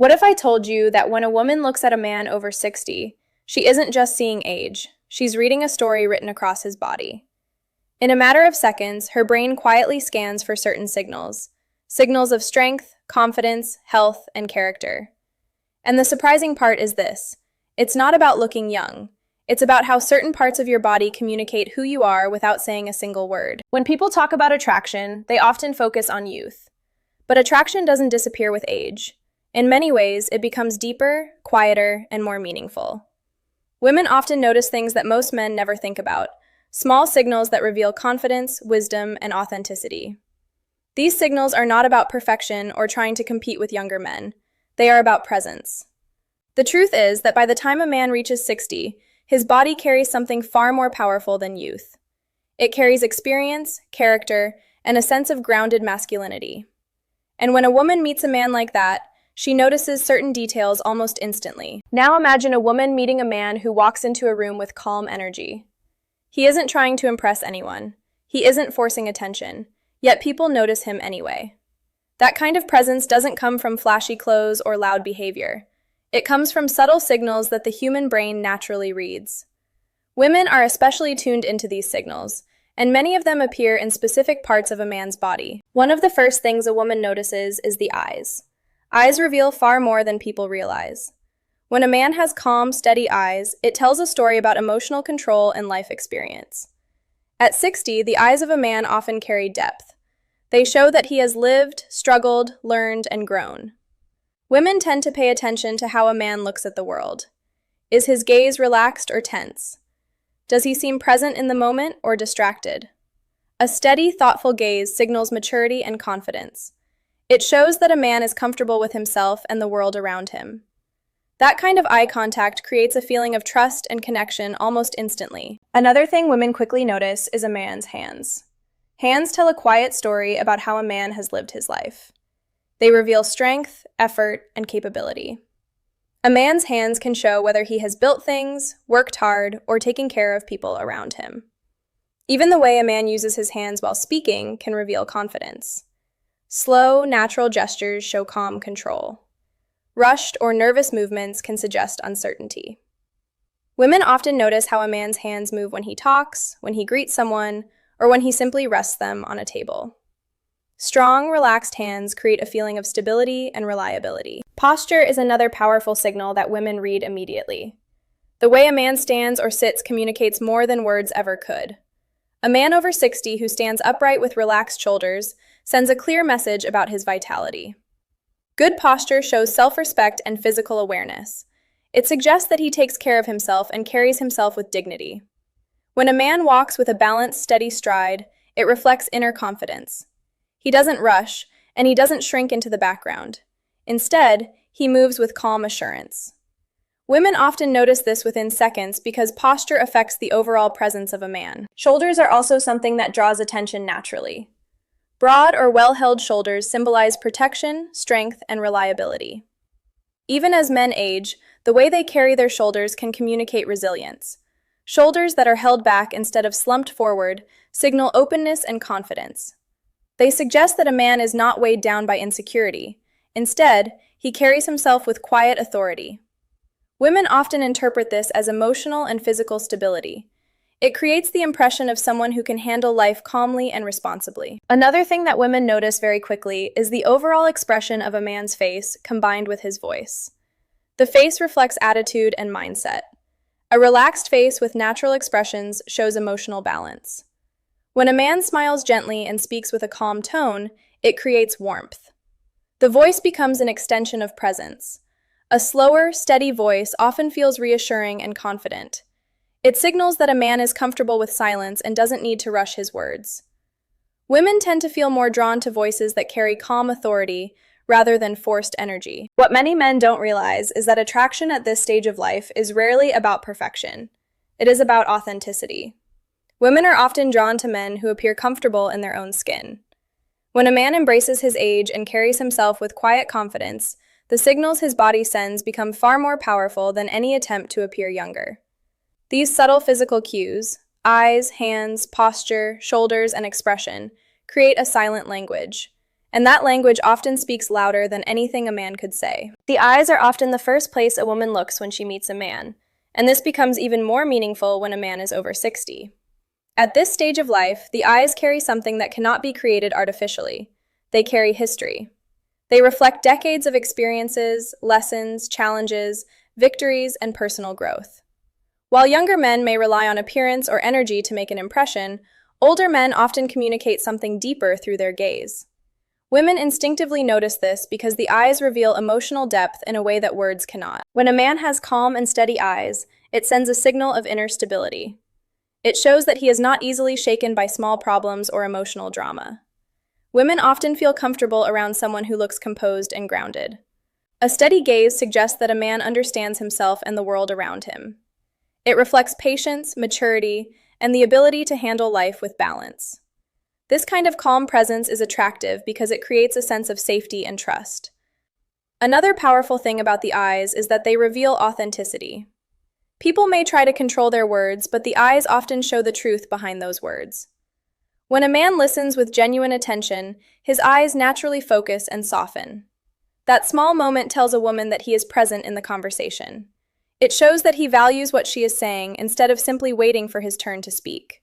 What if I told you that when a woman looks at a man over 60, she isn't just seeing age, she's reading a story written across his body? In a matter of seconds, her brain quietly scans for certain signals of strength, confidence, health, and character. And the surprising part is this: it's not about looking young. It's about how certain parts of your body communicate who you are without saying a single word. When people talk about attraction, they often focus on youth. But attraction doesn't disappear with age. In many ways, it becomes deeper, quieter, and more meaningful. Women often notice things that most men never think about, small signals that reveal confidence, wisdom, and authenticity. These signals are not about perfection or trying to compete with younger men. They are about presence. The truth is that by the time a man reaches 60, his body carries something far more powerful than youth. It carries experience, character, and a sense of grounded masculinity. And when a woman meets a man like that, she notices certain details almost instantly. Now imagine a woman meeting a man who walks into a room with calm energy. He isn't trying to impress anyone. He isn't forcing attention, yet people notice him anyway. That kind of presence doesn't come from flashy clothes or loud behavior. It comes from subtle signals that the human brain naturally reads. Women are especially tuned into these signals, and many of them appear in specific parts of a man's body. One of the first things a woman notices is the eyes. Eyes reveal far more than people realize. When a man has calm, steady eyes, it tells a story about emotional control and life experience. At 60, the eyes of a man often carry depth. They show that he has lived, struggled, learned, and grown. Women tend to pay attention to how a man looks at the world. Is his gaze relaxed or tense? Does he seem present in the moment or distracted? A steady, thoughtful gaze signals maturity and confidence. It shows that a man is comfortable with himself and the world around him. That kind of eye contact creates a feeling of trust and connection almost instantly. Another thing women quickly notice is a man's hands. Hands tell a quiet story about how a man has lived his life. They reveal strength, effort, and capability. A man's hands can show whether he has built things, worked hard, or taken care of people around him. Even the way a man uses his hands while speaking can reveal confidence. Slow, natural gestures show calm control. Rushed or nervous movements can suggest uncertainty. Women often notice how a man's hands move when he talks, when he greets someone, or when he simply rests them on a table. Strong, relaxed hands create a feeling of stability and reliability. Posture is another powerful signal that women read immediately. The way a man stands or sits communicates more than words ever could. A man over 60 who stands upright with relaxed shoulders sends a clear message about his vitality. Good posture shows self-respect and physical awareness. It suggests that he takes care of himself and carries himself with dignity. When a man walks with a balanced, steady stride, it reflects inner confidence. He doesn't rush, and he doesn't shrink into the background. Instead, he moves with calm assurance. Women often notice this within seconds because posture affects the overall presence of a man. Shoulders are also something that draws attention naturally. Broad or well-held shoulders symbolize protection, strength, and reliability. Even as men age, the way they carry their shoulders can communicate resilience. Shoulders that are held back instead of slumped forward signal openness and confidence. They suggest that a man is not weighed down by insecurity. Instead, he carries himself with quiet authority. Women often interpret this as emotional and physical stability. It creates the impression of someone who can handle life calmly and responsibly. Another thing that women notice very quickly is the overall expression of a man's face combined with his voice. The face reflects attitude and mindset. A relaxed face with natural expressions shows emotional balance. When a man smiles gently and speaks with a calm tone, it creates warmth. The voice becomes an extension of presence. A slower, steady voice often feels reassuring and confident. It signals that a man is comfortable with silence and doesn't need to rush his words. Women tend to feel more drawn to voices that carry calm authority rather than forced energy. What many men don't realize is that attraction at this stage of life is rarely about perfection. It is about authenticity. Women are often drawn to men who appear comfortable in their own skin. When a man embraces his age and carries himself with quiet confidence, the signals his body sends become far more powerful than any attempt to appear younger. These subtle physical cues, eyes, hands, posture, shoulders, and expression, create a silent language. and that language often speaks louder than anything a man could say. The eyes are often the first place a woman looks when she meets a man, and this becomes even more meaningful when a man is over 60. At this stage of life, the eyes carry something that cannot be created artificially. They carry history. They reflect decades of experiences, lessons, challenges, victories, and personal growth. While younger men may rely on appearance or energy to make an impression, older men often communicate something deeper through their gaze. Women instinctively notice this because the eyes reveal emotional depth in a way that words cannot. When a man has calm and steady eyes, it sends a signal of inner stability. It shows that he is not easily shaken by small problems or emotional drama. Women often feel comfortable around someone who looks composed and grounded. A steady gaze suggests that a man understands himself and the world around him. It reflects patience, maturity, and the ability to handle life with balance. This kind of calm presence is attractive because it creates a sense of safety and trust. Another powerful thing about the eyes is that they reveal authenticity. People may try to control their words, but the eyes often show the truth behind those words. When a man listens with genuine attention, his eyes naturally focus and soften. That small moment tells a woman that he is present in the conversation. It shows that he values what she is saying instead of simply waiting for his turn to speak.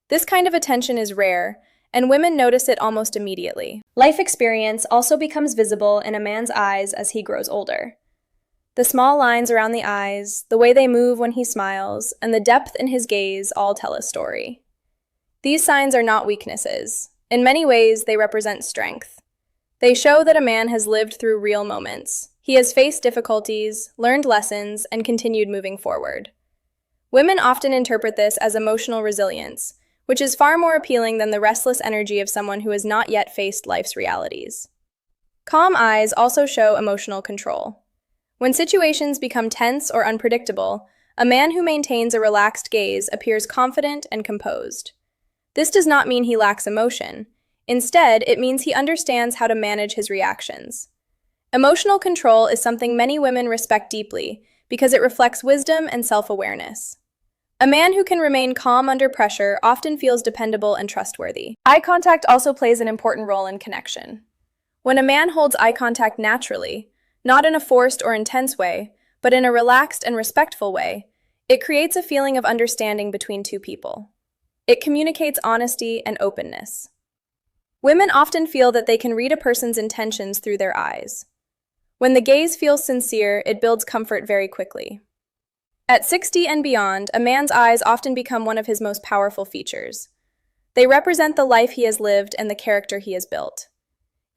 This kind of attention is rare, and women notice it almost immediately. Life experience also becomes visible in a man's eyes as he grows older. The small lines around the eyes, the way they move when he smiles, and the depth in his gaze all tell a story. These signs are not weaknesses. In many ways, they represent strength. They show that a man has lived through real moments. He has faced difficulties, learned lessons, and continued moving forward. Women often interpret this as emotional resilience, which is far more appealing than the restless energy of someone who has not yet faced life's realities. Calm eyes also show emotional control. When situations become tense or unpredictable, a man who maintains a relaxed gaze appears confident and composed. This does not mean he lacks emotion. Instead, it means he understands how to manage his reactions. Emotional control is something many women respect deeply because it reflects wisdom and self-awareness. A man who can remain calm under pressure often feels dependable and trustworthy. Eye contact also plays an important role in connection. When a man holds eye contact naturally, not in a forced or intense way, but in a relaxed and respectful way, it creates a feeling of understanding between two people. It communicates honesty and openness. Women often feel that they can read a person's intentions through their eyes. When the gaze feels sincere, it builds comfort very quickly. At 60 and beyond, a man's eyes often become one of his most powerful features. They represent the life he has lived and the character he has built.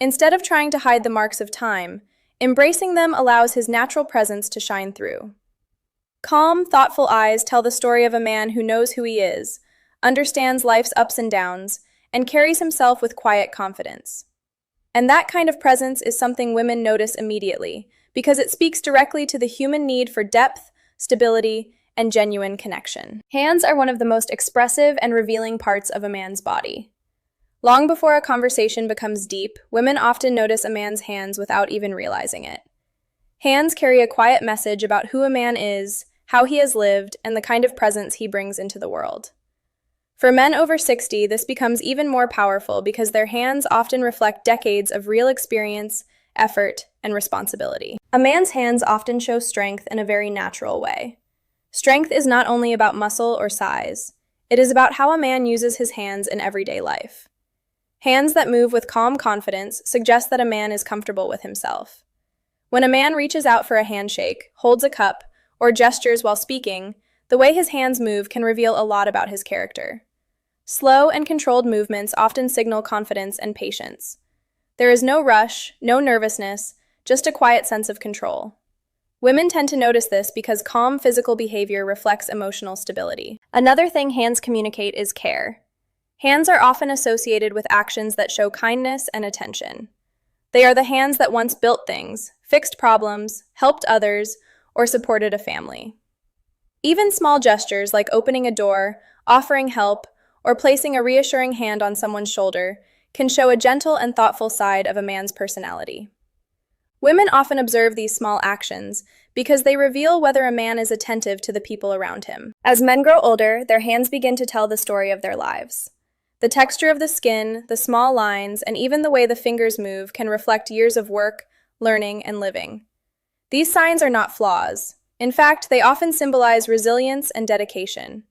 Instead of trying to hide the marks of time, embracing them allows his natural presence to shine through. Calm, thoughtful eyes tell the story of a man who knows who he is, understands life's ups and downs, and carries himself with quiet confidence. And that kind of presence is something women notice immediately, because it speaks directly to the human need for depth, stability, and genuine connection. Hands are one of the most expressive and revealing parts of a man's body. Long before a conversation becomes deep, women often notice a man's hands without even realizing it. Hands carry a quiet message about who a man is, how he has lived, and the kind of presence he brings into the world. For men over 60, this becomes even more powerful because their hands often reflect decades of real experience, effort, and responsibility. A man's hands often show strength in a very natural way. Strength is not only about muscle or size. It is about how a man uses his hands in everyday life. Hands that move with calm confidence suggest that a man is comfortable with himself. When a man reaches out for a handshake, holds a cup, or gestures while speaking, the way his hands move can reveal a lot about his character. Slow and controlled movements often signal confidence and patience. There is no rush, no nervousness, just a quiet sense of control. Women tend to notice this because calm physical behavior reflects emotional stability. Another thing hands communicate is care. Hands are often associated with actions that show kindness and attention. They are the hands that once built things, fixed problems, helped others, or supported a family. Even small gestures like opening a door, offering help, or placing a reassuring hand on someone's shoulder can show a gentle and thoughtful side of a man's personality. Women often observe these small actions because they reveal whether a man is attentive to the people around him. As men grow older, their hands begin to tell the story of their lives. The texture of the skin, the small lines, and even the way the fingers move can reflect years of work, learning, and living. These signs are not flaws. In fact, they often symbolize resilience and dedication.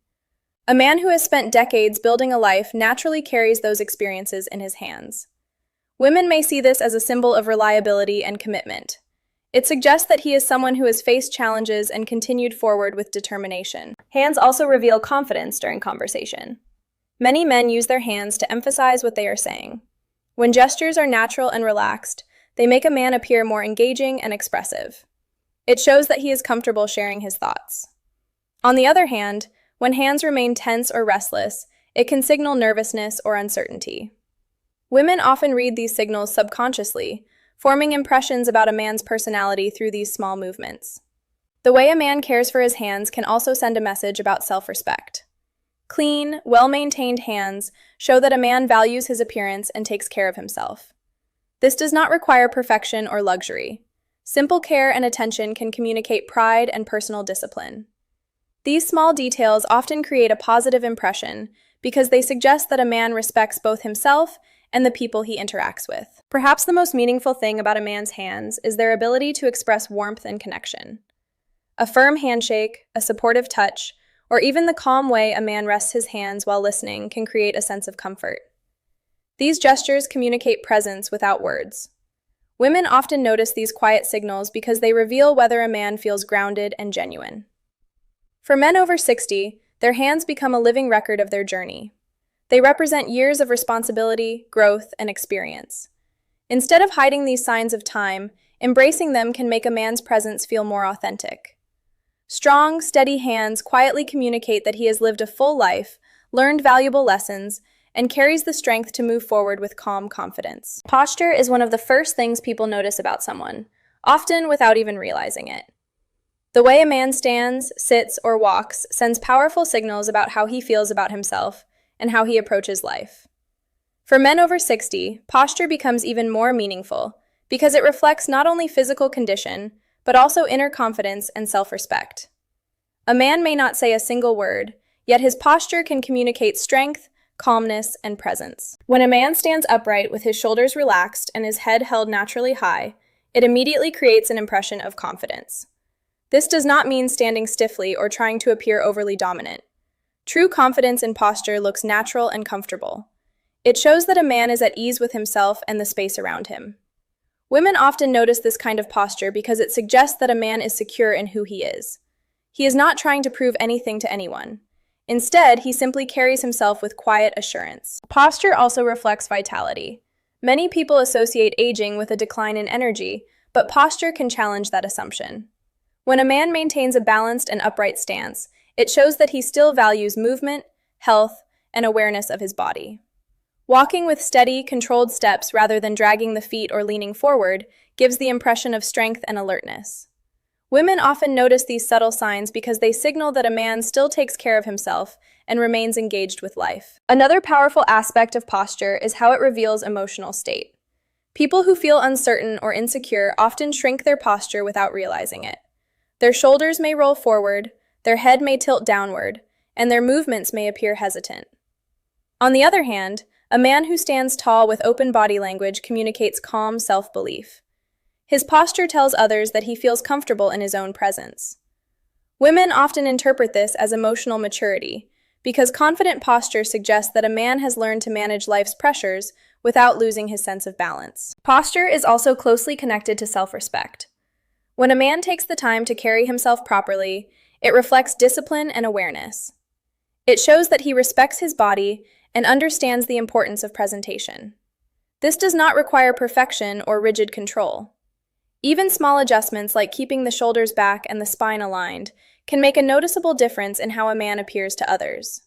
A man who has spent decades building a life naturally carries those experiences in his hands. Women may see this as a symbol of reliability and commitment. It suggests that he is someone who has faced challenges and continued forward with determination. Hands also reveal confidence during conversation. Many men use their hands to emphasize what they are saying. When gestures are natural and relaxed, they make a man appear more engaging and expressive. It shows that he is comfortable sharing his thoughts. On the other hand, when hands remain tense or restless, it can signal nervousness or uncertainty. Women often read these signals subconsciously, forming impressions about a man's personality through these small movements. The way a man cares for his hands can also send a message about self-respect. Clean, well-maintained hands show that a man values his appearance and takes care of himself. This does not require perfection or luxury. Simple care and attention can communicate pride and personal discipline. These small details often create a positive impression because they suggest that a man respects both himself and the people he interacts with. Perhaps the most meaningful thing about a man's hands is their ability to express warmth and connection. A firm handshake, a supportive touch, or even the calm way a man rests his hands while listening can create a sense of comfort. These gestures communicate presence without words. Women often notice these quiet signals because they reveal whether a man feels grounded and genuine. For men over 60, their hands become a living record of their journey. They represent years of responsibility, growth, and experience. Instead of hiding these signs of time, embracing them can make a man's presence feel more authentic. Strong, steady hands quietly communicate that he has lived a full life, learned valuable lessons, and carries the strength to move forward with calm confidence. Posture is one of the first things people notice about someone, often without even realizing it. The way a man stands, sits, or walks sends powerful signals about how he feels about himself and how he approaches life. For men over 60, posture becomes even more meaningful because it reflects not only physical condition, but also inner confidence and self-respect. A man may not say a single word, yet his posture can communicate strength, calmness, and presence. When a man stands upright with his shoulders relaxed and his head held naturally high, it immediately creates an impression of confidence. This does not mean standing stiffly or trying to appear overly dominant. True confidence in posture looks natural and comfortable. It shows that a man is at ease with himself and the space around him. Women often notice this kind of posture because it suggests that a man is secure in who he is. He is not trying to prove anything to anyone. Instead, he simply carries himself with quiet assurance. Posture also reflects vitality. Many people associate aging with a decline in energy, but posture can challenge that assumption. When a man maintains a balanced and upright stance, it shows that he still values movement, health, and awareness of his body. Walking with steady, controlled steps rather than dragging the feet or leaning forward gives the impression of strength and alertness. Women often notice these subtle signs because they signal that a man still takes care of himself and remains engaged with life. Another powerful aspect of posture is how it reveals emotional state. People who feel uncertain or insecure often shrink their posture without realizing it. Their shoulders may roll forward, their head may tilt downward, and their movements may appear hesitant. On the other hand, a man who stands tall with open body language communicates calm self-belief. His posture tells others that he feels comfortable in his own presence. Women often interpret this as emotional maturity, because confident posture suggests that a man has learned to manage life's pressures without losing his sense of balance. Posture is also closely connected to self-respect. When a man takes the time to carry himself properly, it reflects discipline and awareness. It shows that he respects his body and understands the importance of presentation. This does not require perfection or rigid control. Even small adjustments like keeping the shoulders back and the spine aligned can make a noticeable difference in how a man appears to others.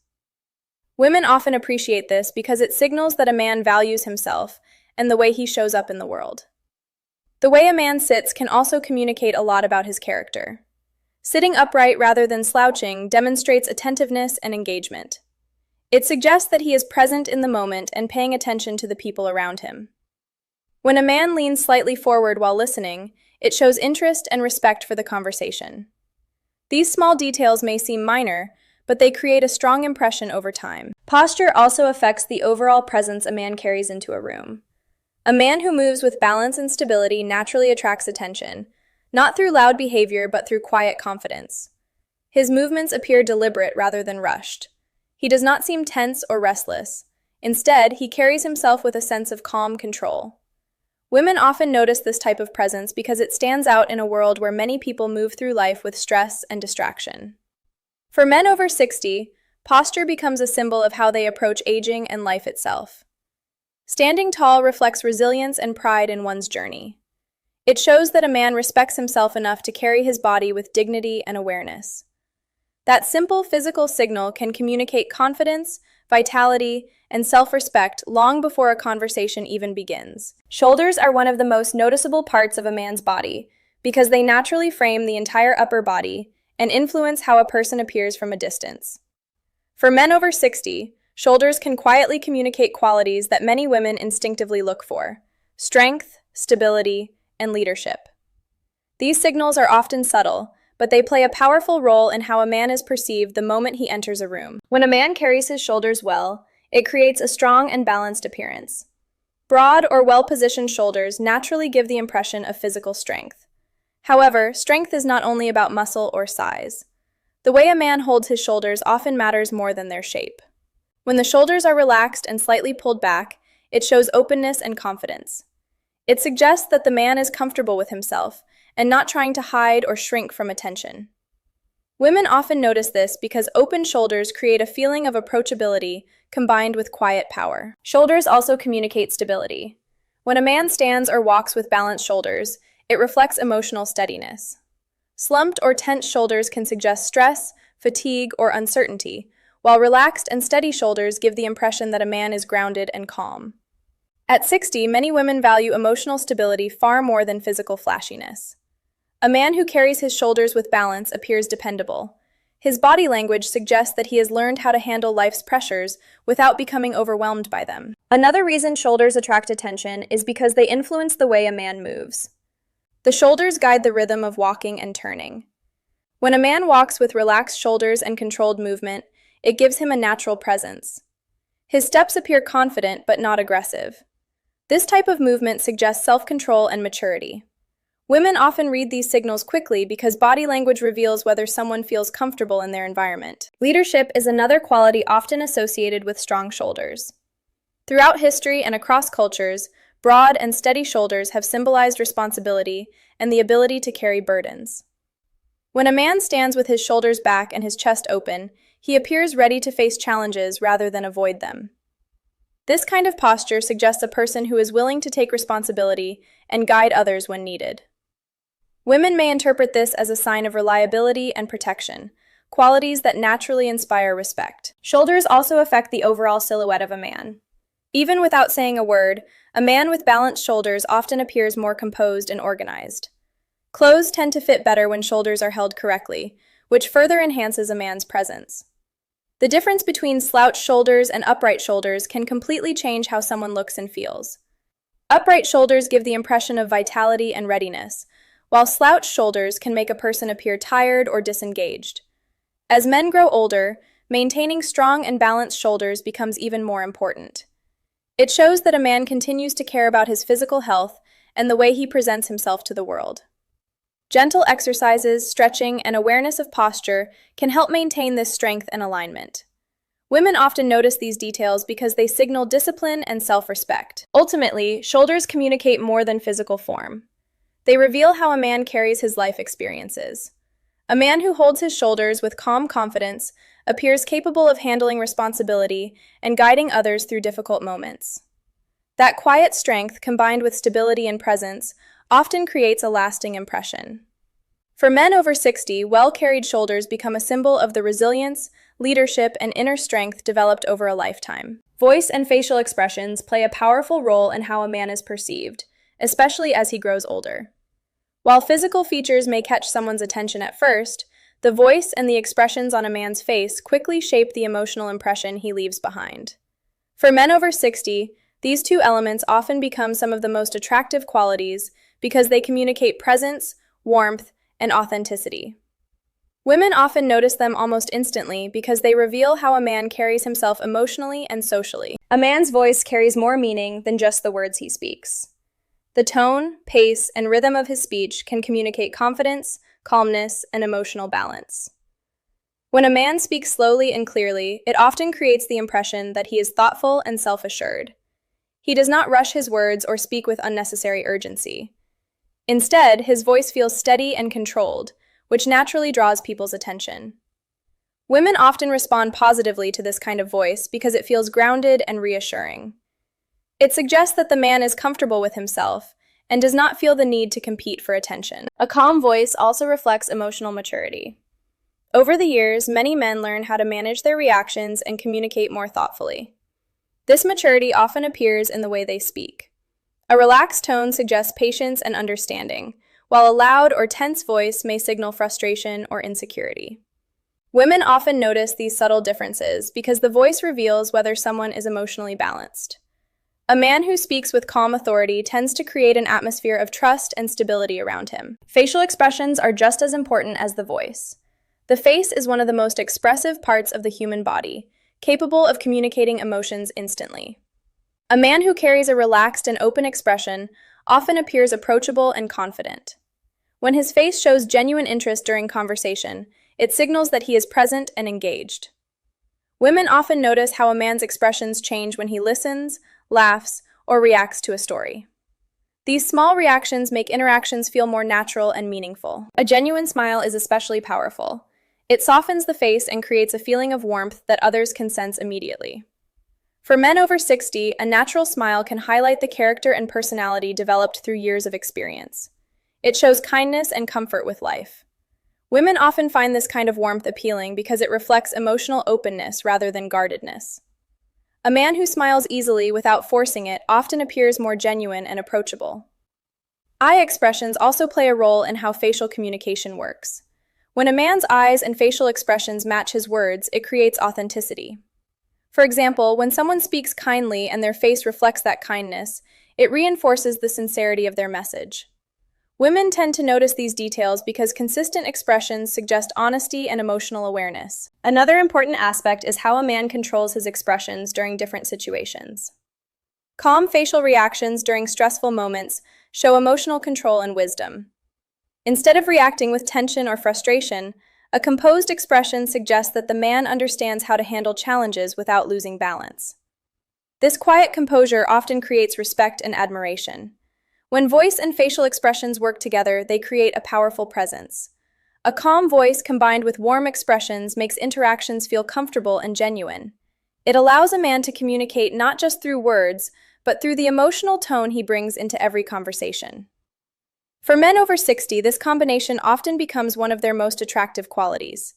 Women often appreciate this because it signals that a man values himself and the way he shows up in the world. The way a man sits can also communicate a lot about his character. Sitting upright rather than slouching demonstrates attentiveness and engagement. It suggests that he is present in the moment and paying attention to the people around him. When a man leans slightly forward while listening, it shows interest and respect for the conversation. These small details may seem minor, but they create a strong impression over time. Posture also affects the overall presence a man carries into a room. A man who moves with balance and stability naturally attracts attention, not through loud behavior but through quiet confidence. His movements appear deliberate rather than rushed. He does not seem tense or restless. Instead, he carries himself with a sense of calm control. Women often notice this type of presence because it stands out in a world where many people move through life with stress and distraction. For men over 60, posture becomes a symbol of how they approach aging and life itself. Standing tall reflects resilience and pride in one's journey. It shows that a man respects himself enough to carry his body with dignity and awareness. That simple physical signal can communicate confidence, vitality, and self-respect long before a conversation even begins. Shoulders are one of the most noticeable parts of a man's body because they naturally frame the entire upper body and influence how a person appears from a distance. For men over 60, shoulders can quietly communicate qualities that many women instinctively look for: strength, stability, and leadership. These signals are often subtle, but they play a powerful role in how a man is perceived the moment he enters a room. When a man carries his shoulders well, it creates a strong and balanced appearance. Broad or well-positioned shoulders naturally give the impression of physical strength. However, strength is not only about muscle or size. The way a man holds his shoulders often matters more than their shape. When the shoulders are relaxed and slightly pulled back, it shows openness and confidence. It suggests that the man is comfortable with himself and not trying to hide or shrink from attention. Women often notice this because open shoulders create a feeling of approachability combined with quiet power. Shoulders also communicate stability. When a man stands or walks with balanced shoulders, it reflects emotional steadiness. Slumped or tense shoulders can suggest stress, fatigue, or uncertainty, while relaxed and steady shoulders give the impression that a man is grounded and calm. At 60, many women value emotional stability far more than physical flashiness. A man who carries his shoulders with balance appears dependable. His body language suggests that he has learned how to handle life's pressures without becoming overwhelmed by them. Another reason shoulders attract attention is because they influence the way a man moves. The shoulders guide the rhythm of walking and turning. When a man walks with relaxed shoulders and controlled movement, it gives him a natural presence. His steps appear confident but not aggressive. This type of movement suggests self-control and maturity. Women often read these signals quickly because body language reveals whether someone feels comfortable in their environment. Leadership is another quality often associated with strong shoulders. Throughout history and across cultures, broad and steady shoulders have symbolized responsibility and the ability to carry burdens. When a man stands with his shoulders back and his chest open, he appears ready to face challenges rather than avoid them. This kind of posture suggests a person who is willing to take responsibility and guide others when needed. Women may interpret this as a sign of reliability and protection, qualities that naturally inspire respect. Shoulders also affect the overall silhouette of a man. Even without saying a word, a man with balanced shoulders often appears more composed and organized. Clothes tend to fit better when shoulders are held correctly, which further enhances a man's presence. The difference between slouched shoulders and upright shoulders can completely change how someone looks and feels. Upright shoulders give the impression of vitality and readiness, while slouched shoulders can make a person appear tired or disengaged. As men grow older, maintaining strong and balanced shoulders becomes even more important. It shows that a man continues to care about his physical health and the way he presents himself to the world. Gentle exercises, stretching, and awareness of posture can help maintain this strength and alignment. Women often notice these details because they signal discipline and self-respect. Ultimately, shoulders communicate more than physical form. They reveal how a man carries his life experiences. A man who holds his shoulders with calm confidence appears capable of handling responsibility and guiding others through difficult moments. That quiet strength, combined with stability and presence, often creates a lasting impression. For men over 60, well-carried shoulders become a symbol of the resilience, leadership, and inner strength developed over a lifetime. Voice and facial expressions play a powerful role in how a man is perceived, especially as he grows older. While physical features may catch someone's attention at first, the voice and the expressions on a man's face quickly shape the emotional impression he leaves behind. For men over 60, these two elements often become some of the most attractive qualities because they communicate presence, warmth, and authenticity. Women often notice them almost instantly because they reveal how a man carries himself emotionally and socially. A man's voice carries more meaning than just the words he speaks. The tone, pace, and rhythm of his speech can communicate confidence, calmness, and emotional balance. When a man speaks slowly and clearly, it often creates the impression that he is thoughtful and self-assured. He does not rush his words or speak with unnecessary urgency. Instead, his voice feels steady and controlled, which naturally draws people's attention. Women often respond positively to this kind of voice because it feels grounded and reassuring. It suggests that the man is comfortable with himself and does not feel the need to compete for attention. A calm voice also reflects emotional maturity. Over the years, many men learn how to manage their reactions and communicate more thoughtfully. This maturity often appears in the way they speak. A relaxed tone suggests patience and understanding, while a loud or tense voice may signal frustration or insecurity. Women often notice these subtle differences because the voice reveals whether someone is emotionally balanced. A man who speaks with calm authority tends to create an atmosphere of trust and stability around him. Facial expressions are just as important as the voice. The face is one of the most expressive parts of the human body, capable of communicating emotions instantly. A man who carries a relaxed and open expression often appears approachable and confident. When his face shows genuine interest during conversation, it signals that he is present and engaged. Women often notice how a man's expressions change when he listens, laughs, or reacts to a story. These small reactions make interactions feel more natural and meaningful. A genuine smile is especially powerful. It softens the face and creates a feeling of warmth that others can sense immediately. For men over 60, a natural smile can highlight the character and personality developed through years of experience. It shows kindness and comfort with life. Women often find this kind of warmth appealing because it reflects emotional openness rather than guardedness. A man who smiles easily without forcing it often appears more genuine and approachable. Eye expressions also play a role in how facial communication works. When a man's eyes and facial expressions match his words, it creates authenticity. For example, when someone speaks kindly and their face reflects that kindness, it reinforces the sincerity of their message. Women tend to notice these details because consistent expressions suggest honesty and emotional awareness. Another important aspect is how a man controls his expressions during different situations. Calm facial reactions during stressful moments show emotional control and wisdom. Instead of reacting with tension or frustration, a composed expression suggests that the man understands how to handle challenges without losing balance. This quiet composure often creates respect and admiration. When voice and facial expressions work together, they create a powerful presence. A calm voice combined with warm expressions makes interactions feel comfortable and genuine. It allows a man to communicate not just through words, but through the emotional tone he brings into every conversation. For men over 60, this combination often becomes one of their most attractive qualities.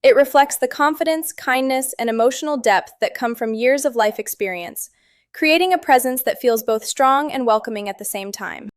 It reflects the confidence, kindness, and emotional depth that come from years of life experience, creating a presence that feels both strong and welcoming at the same time.